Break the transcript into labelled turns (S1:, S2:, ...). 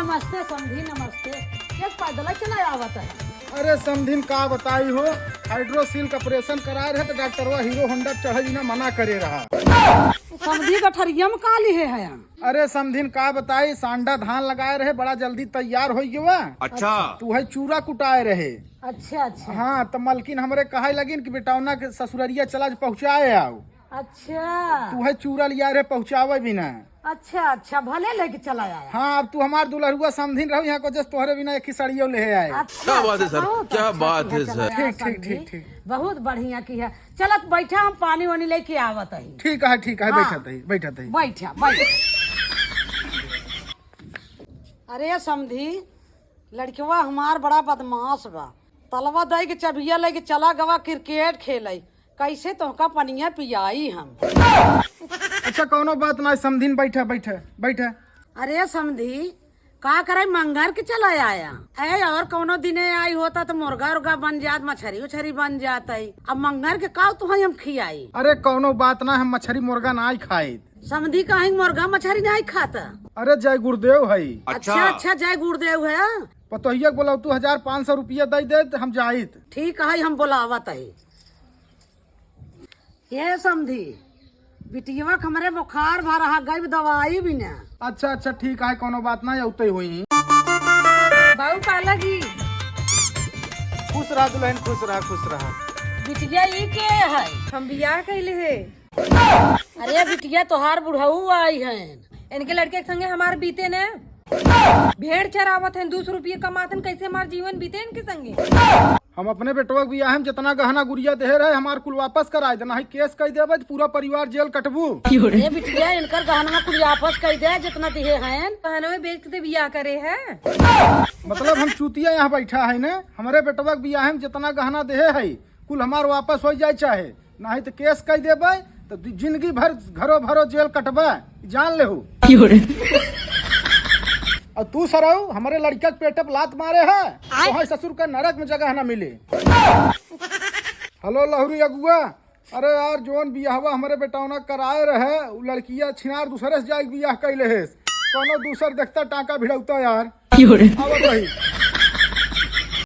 S1: नमस्ते समधी नमस्ते। एक पैदल चला आवत है।
S2: अरे समधिन का बताई हो, हाइड्रोसील का ऑपरेशन कराए रहे तो डॉक्टरवा हीरो होंडा चढ़ी ना मना करे रहा।
S1: समधी गठरिया में का लिए है?
S2: अरे समधिन का बताई, सांडा धान लगाए रहे, बड़ा जल्दी तैयार हो गया।
S3: अच्छा
S2: तू है चूरा कुटाए रहे।
S1: अच्छा अच्छा
S2: हाँ तो मलकिन हमरे कहे लगिन कि बेटावना के ससुररिया चला पहुँचाए आओ।
S1: अच्छा
S2: तू है चूरा लिया रहे पहुँचावे बिना।
S1: अच्छा अच्छा भले लेके चला आया।
S2: हाँ अब तू हमार दुल्हरुआ समधिन रहो यहाँ को, जस्ट तोहरे बिना एक ही सड़ियो ले आए।
S1: अच्छा,
S3: क्या बात है सर,
S1: बहुत
S3: क्या
S1: अच्छा
S3: बात
S1: किया
S3: है
S1: चला
S3: सर।
S1: आया
S2: ठीक ठीक
S1: समधी।
S2: ठीक ठीक
S1: बहुत बढ़िया की है। चलत बैठा हम पानी वानी लेके आवत है।
S2: ठीक है
S1: हाँ।
S2: बैठा थी।
S1: बैठा बैठ। अरे समधी लड़कवा हमार बड़ा बदमाश बा। तलवा दे के चबिया लेके चला गवा क्रिकेट खेले। कैसे तोहका पनिया पियाई हम।
S2: अच्छा कोनो बात ना समधिन, बैठा।
S1: अरे समधी का करे मंगर के चला आया है। और कोनो दिने आई होता तो मुर्गा उर्गा बन जात, मछरी उछरी बन जात है। अब मंगर के का तुह हम खियाई।
S2: अरे कोनो बात ना, हम मछली मुर्गा ना खाए।
S1: समधी कहीं मुर्गा मछली नहीं खाता।
S2: अरे जय गुरुदेव है।
S1: अच्छा अच्छा जय गुरुदेव है।
S2: पतोहिया बोला तू 1500 रुपया दे तो हम जाइत।
S1: ठीक है हम बुलावत है। ये समधी बिटिया हमरे बुखार भर रहा गई, दवाई भी ना।
S2: अच्छा ठीक है कोनो बात ना, औते हुई।
S4: बाबू पाला जी
S2: खुश रहा दुल्हन, खुश रहा।
S1: बिटिया ये के है?
S4: हम बियाह कैले है।
S1: अरे बिटिया तोहार बुढ़ऊ आई है।
S4: इनके लड़के के संगे हमार बीते ने भेड़ चरावत है, 200 रुपये कमातन, कैसे हमार जीवन बीते इनके संगे।
S2: हम अपने बेटवा के बियाह में जितना गहना गुड़िया दे रहे हमार कुल वापस कराए देना है। केस कह देवे तो पूरा परिवार जेल कटबू।
S1: अरे बिटिया इनकर गहना कुल वापस कर दे जितना दिए हैं।
S4: बहनों बेच के बियाह करे है।
S2: मतलब हम चूतिया यहाँ बैठा है ना, हमारे बेटवा के बियाह में जितना गहना दे है कुल हमार वापस हो जाए, चाहे नहीं तो केस कह देवे तो जिंदगी भर घरो भरो जेल कटबे, जान ले। और तू सराऊ हमारे लड़का के पेट पे लात मारे है तो ससुर का नरक में जगह न मिले। हेलो लहरी अगुआ, अरे यार जोन बियाहवा हमारे बेटावना कराए रहे उ लड़किया छिनार दूसरे से जाके बियाह कैले है। कोनो दूसर देखता टाका भिड़ौता यार। आवत रही।